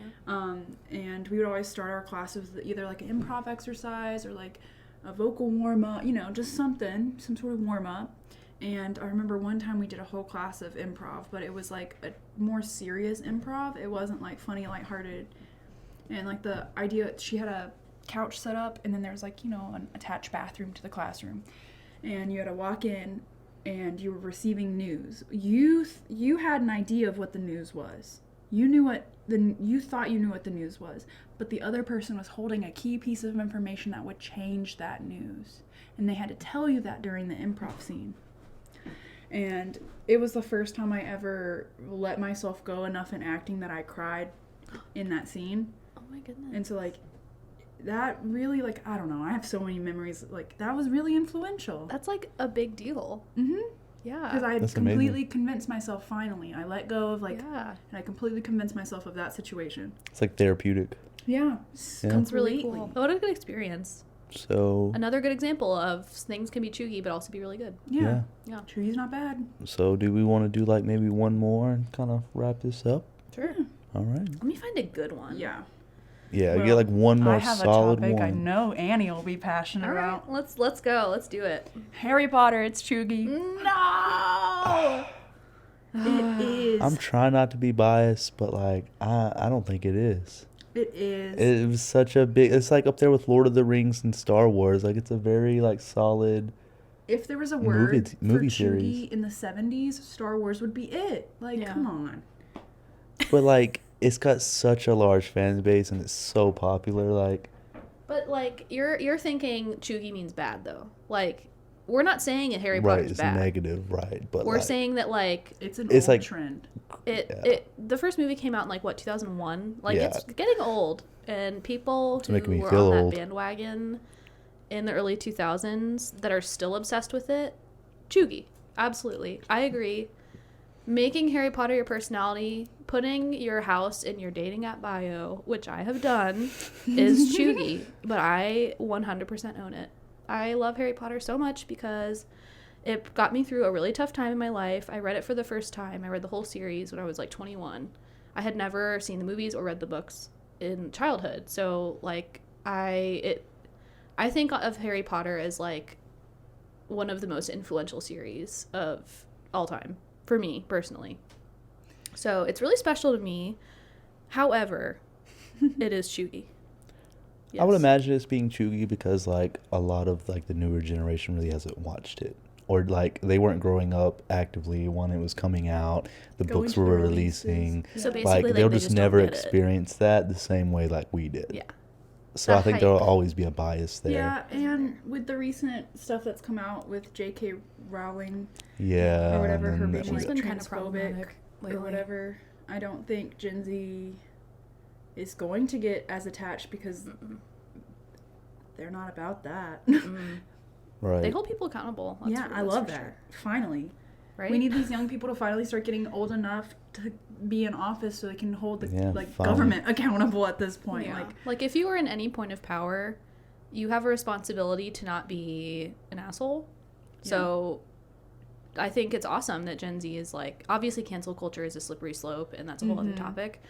And we would always start our classes with either like an improv exercise or like a vocal warm-up, you know, just some sort of warm-up. And I remember one time we did a whole class of improv, but it was like a more serious improv. It wasn't like funny, lighthearted. And like the idea, she had a couch set up and then there was like, you know, an attached bathroom to the classroom. And you had to walk in and you were receiving news. You had an idea of what the news was. You thought you knew what the news was, but the other person was holding a key piece of information that would change that news. And they had to tell you that during the improv scene. And it was the first time I ever let myself go enough in acting that I cried in that scene. Oh my goodness. And so, like, that really, like, I don't know, I have so many memories. Like, that was really influential. That's like a big deal. Mm-hmm. Yeah. Because I That's completely amazing. convinced myself finally. I let go of, like, Yeah. and I completely convinced myself of that situation. It's like therapeutic. Yeah. Yeah. That's really Completely. cool. What a good experience. So Another good example of things can be chuggy but also be really good. Yeah. Yeah. Chewy's not bad. so do we want to do like maybe one more and kind of wrap this up? Sure. All right. Let me find a good one. Yeah. Yeah, Well, get like one more I have solid a topic one. I know Annie will be passionate All right. about. Let's go. Let's do it. Harry Potter, it's Cheugy. No. It is. I'm trying not to be biased, but like I don't think it is. It is. It was such a big. It's like up there with Lord of the Rings and Star Wars. Like it's a very like solid. If there was a Movie- word movie for series. Cheugy in the 70s, Star Wars would be it. Like, Yeah. come on. But like it's got such a large fan base and it's so popular. Like But like you're thinking chuggy means bad though. Like we're not saying that Harry right, Potter's it's bad. negative, right? But We're like, saying that like It's an It's old like- trend. Yeah. the first movie came out in like what 2001. Like Yeah. it's getting old, and people It's who making me were feel on old. that bandwagon in the early 2000s that are still obsessed with it, chuggy. Absolutely, I agree. Making Harry Potter your personality, putting your house in your dating app bio, which I have done, is chuggy. But I 100% own it. I love Harry Potter so much because it got me through a really tough time in my life. I read it for the first time. I read the whole series when I was like 21. I had never seen the movies or read the books in childhood. So like I think of Harry Potter as like one of the most influential series of all time for me personally. So it's really special to me. However, it is chuggy. I would Yes. imagine it's being chuggy because like a lot of like the newer generation really hasn't watched it, or like they weren't growing up actively when it was coming out. The Going books to were the releasing. releases. So Yeah. basically, Like they'll they just don't never get it. experience that the same way like we did. Yeah. So The I think there'll hype. always be a bias there. Yeah, and with the recent stuff that's come out with J.K. Rowling Yeah. or whatever, and her then being that She's like been kind of transphobic problematic or lately. whatever, I don't think Gen Z is going to get as attached because they're not about that. right. They hold people accountable. That's yeah, for- I that's love for that. sure. Finally. Right? We need these young people to finally start getting old enough to be in office so they can hold the Yeah, like finally. government accountable at this point. Yeah. Like, Like if you are in any point of power, you have a responsibility to not be an asshole. So I think it's awesome that Gen Z is like, obviously cancel culture is a slippery slope and that's a whole other topic.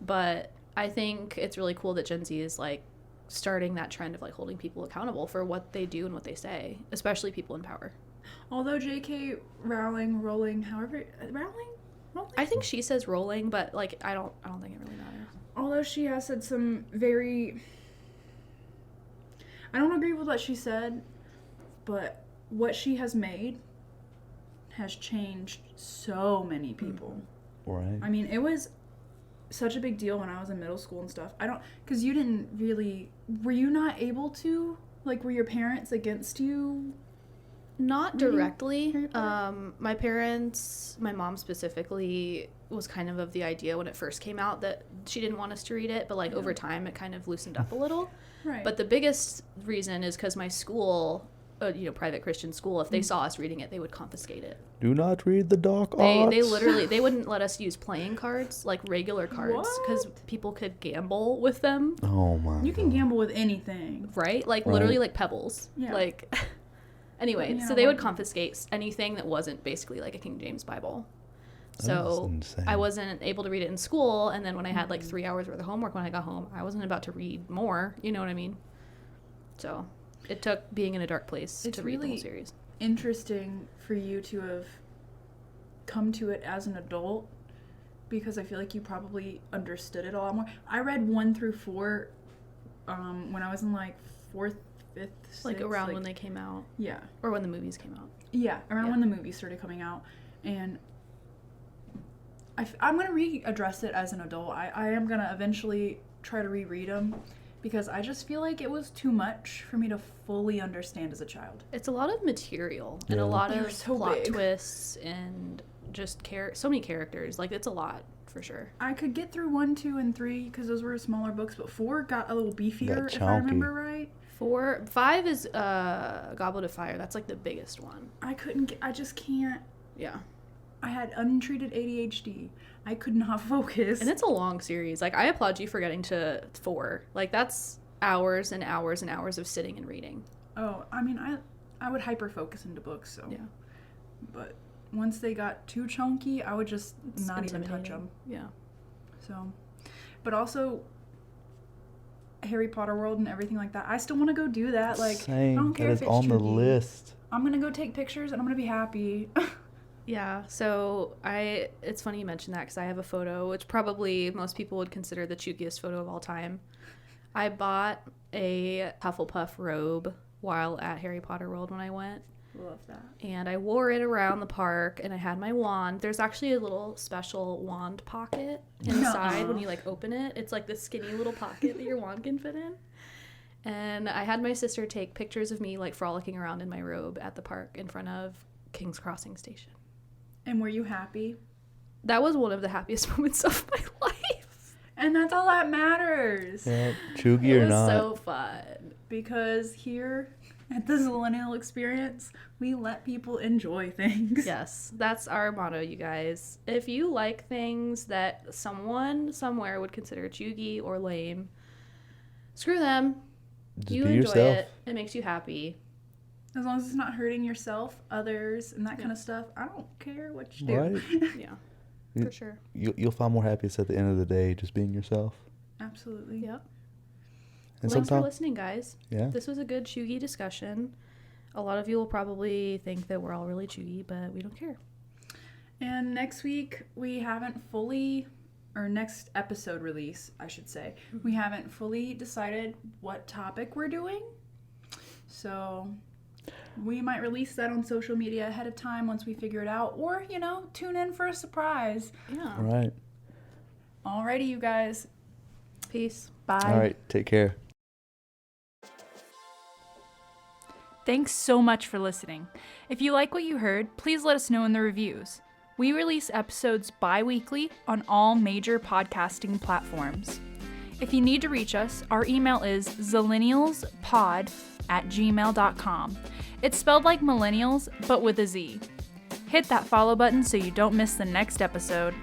But I think it's really cool that Gen Z is like starting that trend of like holding people accountable for what they do and what they say, especially people in power. although J.K. Rowling, I think she says rolling, but like I don't think it really matters. although she has said some very, I don't agree with what she said, but what she has made has changed so many people. Right. I mean, it was such a big deal when I was in middle school and stuff. Because you didn't really, were you not able to? Like, were your parents against you? Not Reading directly. Harry Potter? My parents, my mom specifically, was kind of the idea when it first came out that she didn't want us to read it, but like over time it kind of loosened up a little. Right. But the biggest reason is because my school, private Christian school, if they saw us reading it, they would confiscate it. Do not read the dark They arts. literally, they wouldn't let us use playing cards, like regular cards, because people could gamble with them, Oh my. you can God. gamble with anything. right? Like Right. literally like pebbles. Yeah. Like, anyway, Yeah, so they would like- confiscate anything that wasn't basically like a King James Bible. That's So insane. I wasn't able to read it in school, and then when I had like 3 hours worth of homework when I got home, I wasn't about to read more. You know what I mean? So it took being in a dark place It's to read the whole really- series. Interesting for you to have come to it as an adult, because I feel like you probably understood it a lot more. I read 1 through 4 when I was in like 4th, 5th, 6th. Like around when they came out, Yeah. or when the movies came out. Yeah, around Yeah. when the movies started coming out. And I'm going to readdress it as an adult. I am going to eventually try to reread them because I just feel like it was too much for me to fully understand as a child. It's a lot of material and Yeah. a lot They're of so plot big. twists and just so many characters. Like, it's a lot for sure. I could get through 1, 2, and 3 because those were smaller books, but 4 got a little beefier, Got if I chonky. remember right. 5 is Goblet of Fire. That's like the biggest one. I just can't. Yeah. I had untreated ADHD. I could not focus. And it's a long series. Like, I applaud you for getting to 4. Like, that's hours and hours and hours of sitting and reading. Oh, I mean, I would hyper focus into books, so. Yeah. But once they got too chunky, I would just It's not even touch intimidating. them. Yeah. So, but also Harry Potter World and everything like that. I still want to go do that. Like, Same. I don't care That if is it's on the chunky. list. I'm gonna go take pictures and I'm gonna be happy. Yeah, so it's funny you mentioned that because I have a photo, which probably most people would consider the chookiest photo of all time. I bought a Hufflepuff robe while at Harry Potter World when I went, Love that. and I wore it around the park, and I had my wand. There's actually a little special wand pocket inside when you, like, open it. It's like this skinny little pocket that your wand can fit in. And I had my sister take pictures of me, like, frolicking around in my robe at the park in front of King's Crossing Station. And were you happy? That was one of the happiest moments of my life. And that's all that matters. Yeah, chuggy It or was not. so fun. Because here at the Zillennial Experience, we let people enjoy things. Yes, that's our motto, you guys. If you like things that someone somewhere would consider chuggy or lame, screw them. Just You be enjoy yourself. it. It makes you happy. As long as it's not hurting yourself, others, and that kind of stuff, I don't care what you do. Right? Yeah, You- for sure. You'll find more happiness at the end of the day just being yourself. Absolutely. Yep. And Thanks for sometimes, listening, guys. yeah, This was a good chuggy discussion. A lot of you will probably think that we're all really chuggy, but we don't care. And next week, we haven't fully, or next episode release, I should say, we haven't fully decided what topic we're doing. So we might release that on social media ahead of time once we figure it out. Or, tune in for a surprise. Yeah. all right. Alrighty, you guys. Peace. Bye. All right, take care. Thanks so much for listening. If you like what you heard, please let us know in the reviews. We release episodes bi-weekly on all major podcasting platforms. If you need to reach us, our email is zillennialspod@gmail.com. It's spelled like millennials, but with a Z. Hit that follow button so you don't miss the next episode.